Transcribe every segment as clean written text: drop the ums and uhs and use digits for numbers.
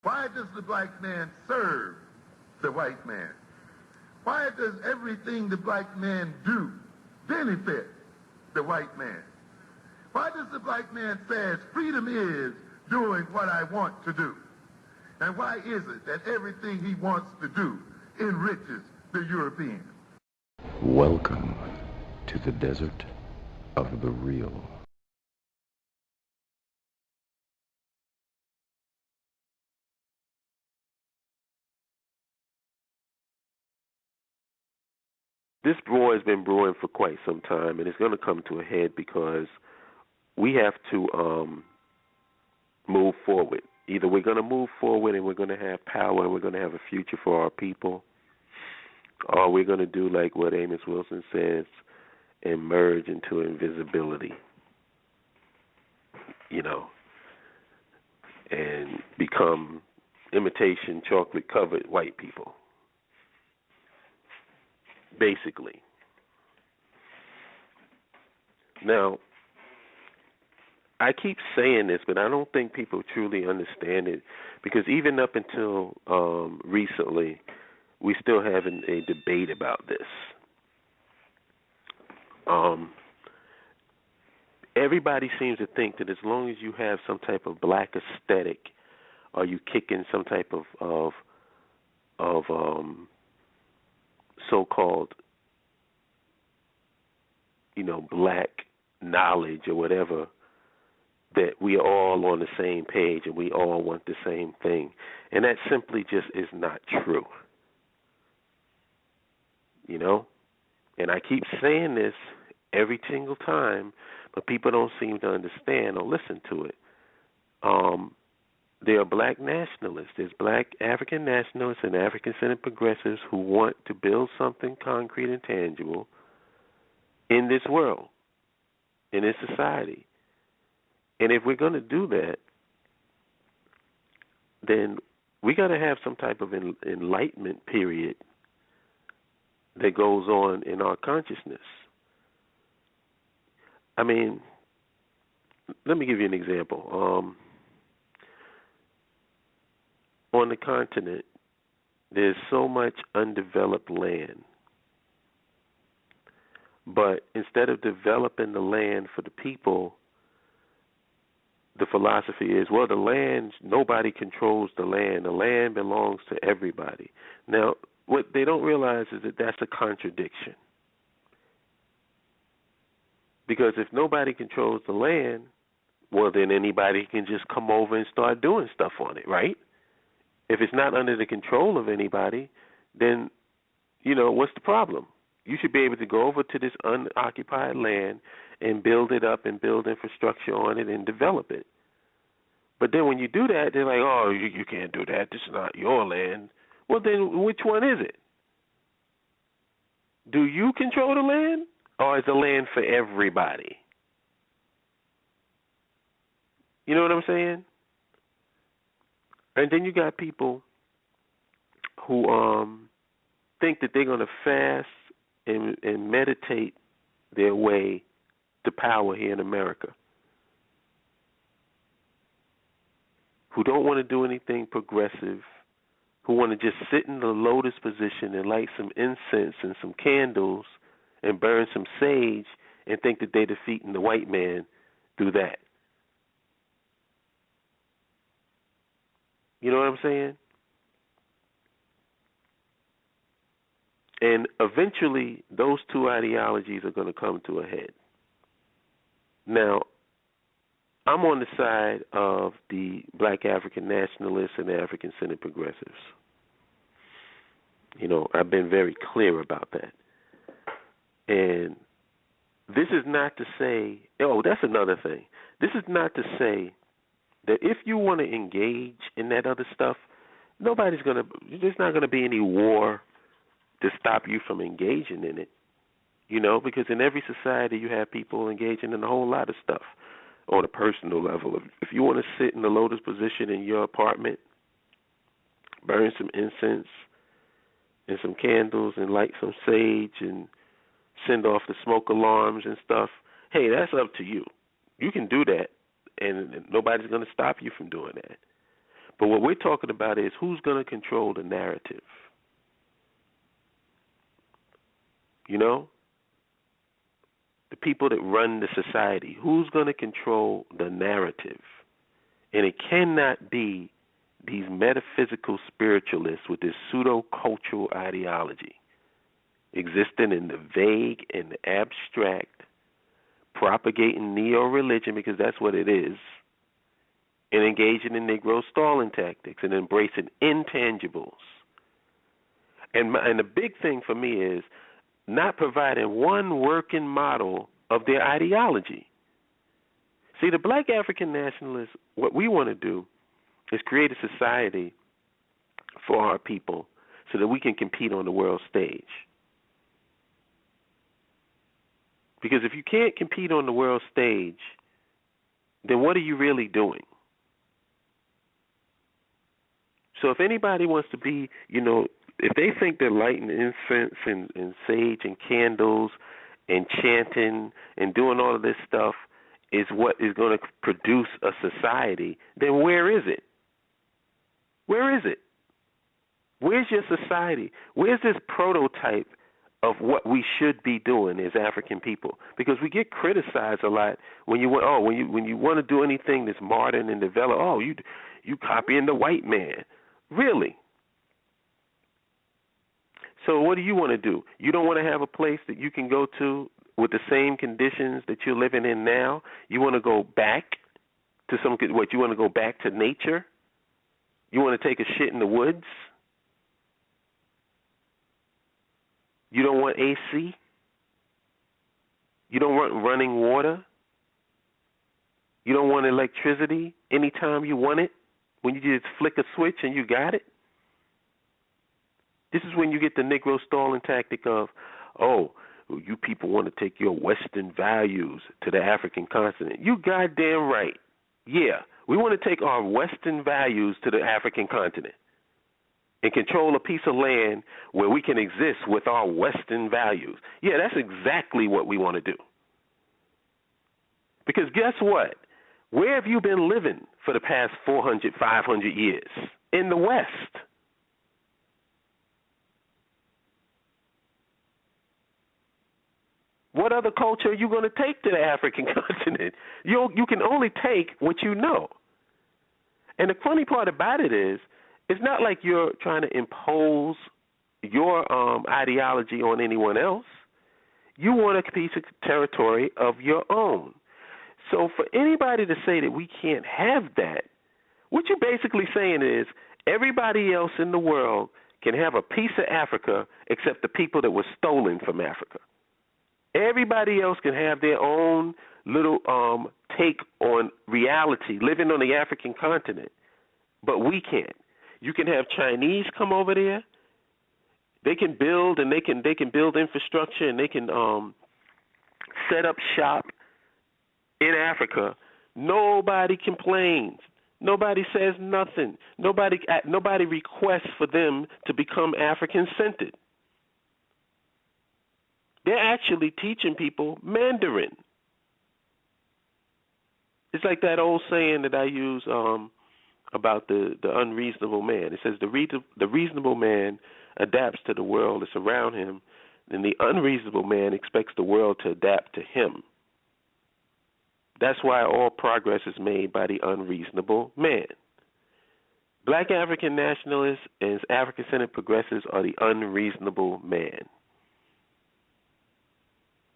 Why does the black man serve the white man? Why does everything the black man do benefit the white man? Why does the black man say freedom is doing what I want to do? And why is it that everything he wants to do enriches the European? Welcome to the desert of the real. This war has been brewing for quite some time, and it's going to come to a head because we have to move forward. Either we're going to move forward and we're going to have power and we're going to have a future for our people, or we're going to do like what Amos Wilson says, and merge into invisibility, and become imitation chocolate-covered white people. Basically. Now, I keep saying this, but I don't think people truly understand it, because even up until recently, we still having a debate about this. Everybody seems to think that as long as you have some type of black aesthetic, or you kick in some type of so-called, black knowledge or whatever, that we are all on the same page and we all want the same thing. And that simply just is not true. And I keep saying this every single time, but people don't seem to understand or listen to it. There are black nationalists. There's Black African nationalists and Afrikan Centered Progressives who want to build something concrete and tangible in this world, in this society. And if we're going to do that, then we got to have some type of enlightenment period that goes on in our consciousness. I mean, let me give you an example. On the continent, there's so much undeveloped land. But instead of developing the land for the people, the philosophy is, well, the land, nobody controls the land. The land belongs to everybody. Now, what they don't realize is that that's a contradiction. Because if nobody controls the land, well, then anybody can just come over and start doing stuff on it, right? If it's not under the control of anybody, then, what's the problem? You should be able to go over to this unoccupied land and build it up and build infrastructure on it and develop it. But then when you do that, they're like, oh, you can't do that. This is not your land. Well, then which one is it? Do you control the land, or is the land for everybody? You know what I'm saying? And then you got people who think that they're going to fast and meditate their way to power here in America, who don't want to do anything progressive, who want to just sit in the lotus position and light some incense and some candles and burn some sage and think that they're defeating the white man through that. You know what I'm saying? And eventually, those two ideologies are going to come to a head. Now, I'm on the side of the Black African nationalists and the Afrikan Centered Progressives. I've been very clear about that. And this is not to say, that's another thing. This is not to say that if you want to engage in that other stuff, there's not going to be any war to stop you from engaging in it, because in every society you have people engaging in a whole lot of stuff on a personal level. If you want to sit in the lotus position in your apartment, burn some incense and some candles and light some sage and send off the smoke alarms and stuff, hey, that's up to you. You can do that, and nobody's going to stop you from doing that. But what we're talking about is who's going to control the narrative. You know? The people that run the society. Who's going to control the narrative? And it cannot be these metaphysical spiritualists with this pseudo-cultural ideology existing in the vague and the abstract, propagating neo-religion, because that's what it is, and engaging in Negro stalling tactics and embracing intangibles. And the big thing for me is not providing one working model of their ideology. See, the Black African nationalists, what we want to do is create a society for our people so that we can compete on the world stage. Because if you can't compete on the world stage, then what are you really doing? So if anybody wants to be, if they think that lighting incense and sage and candles and chanting and doing all of this stuff is what is going to produce a society, then where is it? Where is it? Where's your society? Where's this prototype of what we should be doing as African people? Because we get criticized a lot when you want to do anything that's modern and developed. Oh, you copying the white man. Really? So what do you want to do? You don't want to have a place that you can go to with the same conditions that you're living in now? You want to go back to you want to go back to nature? You want to take a shit in the woods? You don't want AC? You don't want running water? You don't want electricity anytime you want it? When you just flick a switch and you got it? This is when you get the Negro stalling tactic of, you people want to take your Western values to the African continent. You goddamn right. Yeah, we want to take our Western values to the African continent and control a piece of land where we can exist with our Western values. Yeah, that's exactly what we want to do. Because guess what? Where have you been living for the past 400, 500 years? In the West. What other culture are you going to take to the African continent? You can only take what you know. And the funny part about it is, it's not like you're trying to impose your ideology on anyone else. You want a piece of territory of your own. So for anybody to say that we can't have that, what you're basically saying is everybody else in the world can have a piece of Africa except the people that were stolen from Africa. Everybody else can have their own little take on reality, living on the African continent, but we can't. You can have Chinese come over there. They can build and they can build infrastructure and they can set up shop in Africa. Nobody complains. Nobody says nothing. Nobody requests for them to become African centered. They're actually teaching people Mandarin. It's like that old saying that I use about the unreasonable man. It says the reasonable man adapts to the world that's around him, and the unreasonable man expects the world to adapt to him. That's why all progress is made by the unreasonable man. Black African nationalists and Afrikan Centered Progressives are the unreasonable man.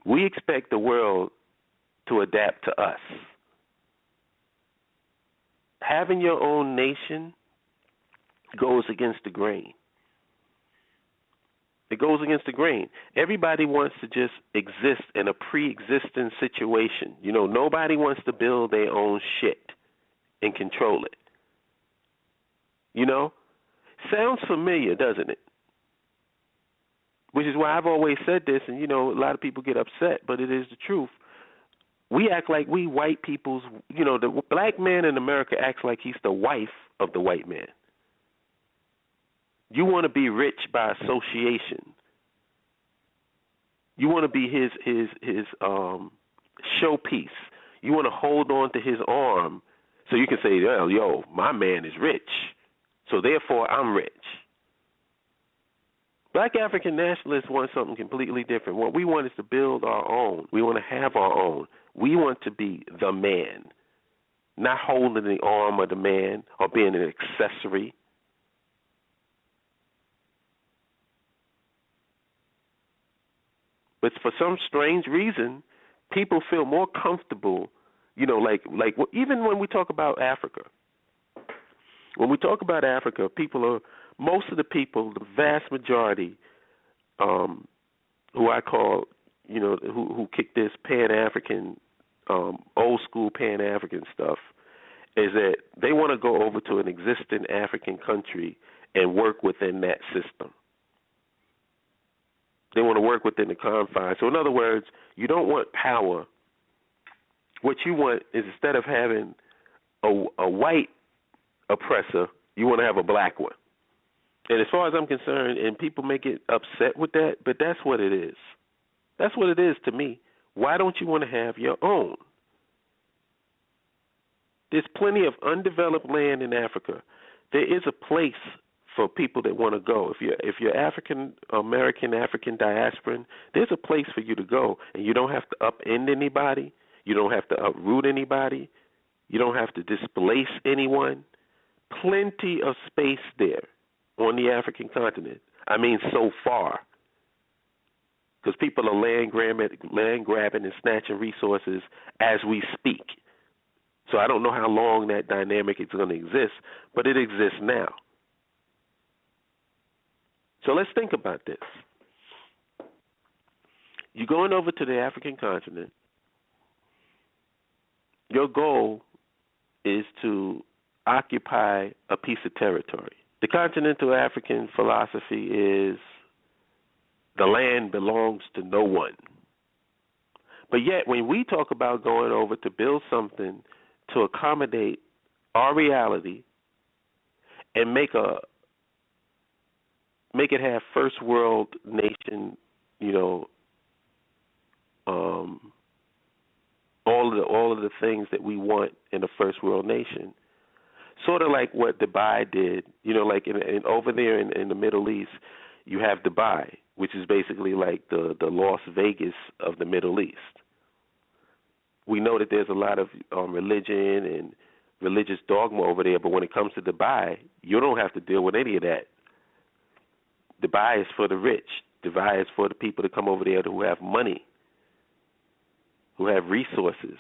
We expect the world to adapt to us. Having your own nation goes against the grain. It goes against the grain. Everybody wants to just exist in a pre-existing situation. Nobody wants to build their own shit and control it. Sounds familiar, doesn't it? Which is why I've always said this, and a lot of people get upset, but it is the truth. We act like we white people's, the black man in America acts like he's the wife of the white man. You want to be rich by association. You want to be his showpiece. You want to hold on to his arm So you can say, well, yo, my man is rich, so therefore I'm rich. Black African nationalists want something completely different. What we want is to build our own. We want to have our own. We want to be the man, not holding the arm of the man or being an accessory. But for some strange reason, people feel more comfortable, like even when we talk about Africa. When we talk about Africa, most of the people, the vast majority, who I call, who kick this Pan-African, old school Pan-African stuff, is that they want to go over to an existing African country and work within that system. They want to work within the confines. So in other words, you don't want power. What you want is, instead of having a white oppressor, you want to have a black one. And as far as I'm concerned, and people may get upset with that, but that's what it is. That's what it is to me. Why don't you want to have your own? There's plenty of undeveloped land in Africa. There is a place for people that want to go. If you're African American, African diasporan, there's a place for you to go, and you don't have to upend anybody. You don't have to uproot anybody. You don't have to displace anyone. Plenty of space there on the African continent. I mean, so far. Because people are land grabbing and snatching resources as we speak. So I don't know how long that dynamic is going to exist, but it exists now. So let's think about this. You're going over to the African continent. Your goal is to occupy a piece of territory. The continental African philosophy is the land belongs to no one. But yet when we talk about going over to build something to accommodate our reality and make it have first world nation, all of the things that we want in a first world nation. Sort of like what Dubai did, like over there in the Middle East, you have Dubai, which is basically like the Las Vegas of the Middle East. We know that there's a lot of religion and religious dogma over there, but when it comes to Dubai, you don't have to deal with any of that. Dubai is for the rich. Dubai is for the people that come over there who have money, who have resources,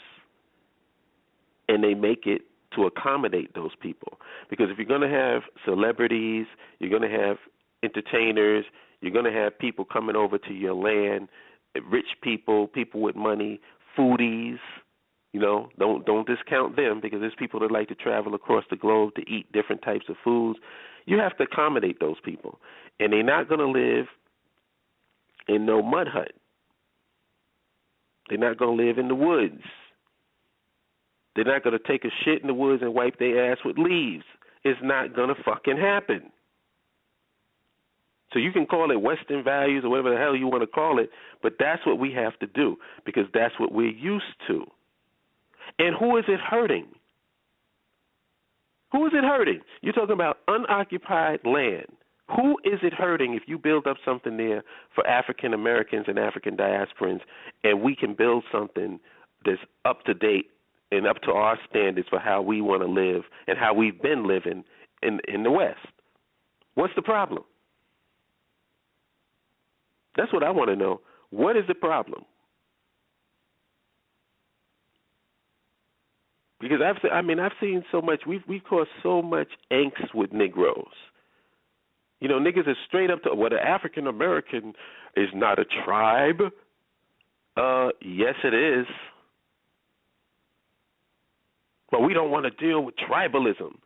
and they make it to accommodate those people. Because if you're going to have celebrities, you're going to have entertainers, you're going to have people coming over to your land, rich people, people with money, foodies, don't discount them, because there's people that like to travel across the globe to eat different types of foods. You have to accommodate those people. And they're not going to live in no mud hut. They're not going to live in the woods. They're not going to take a shit in the woods and wipe their ass with leaves. It's not going to fucking happen. So you can call it Western values or whatever the hell you want to call it, but that's what we have to do, because that's what we're used to. And who is it hurting? Who is it hurting? You're talking about unoccupied land. Who is it hurting if you build up something there for African Americans and African diasporans, and we can build something that's up to date and up to our standards for how we want to live and how we've been living in the West? What's the problem? That's what I want to know. What is the problem? Because I've seen so much. We've caused so much angst with Negroes. Niggas are straight up to, well, the African American is not a tribe. Yes, it is. But we don't want to deal with tribalism.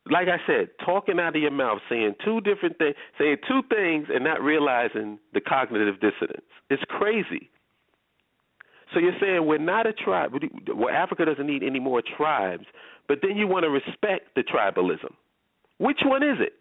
Like I said, talking out of your mouth, saying two things and not realizing the cognitive dissonance. It's crazy. So you're saying we're not a tribe. Well, Africa doesn't need any more tribes, but then you want to respect the tribalism. Which one is it?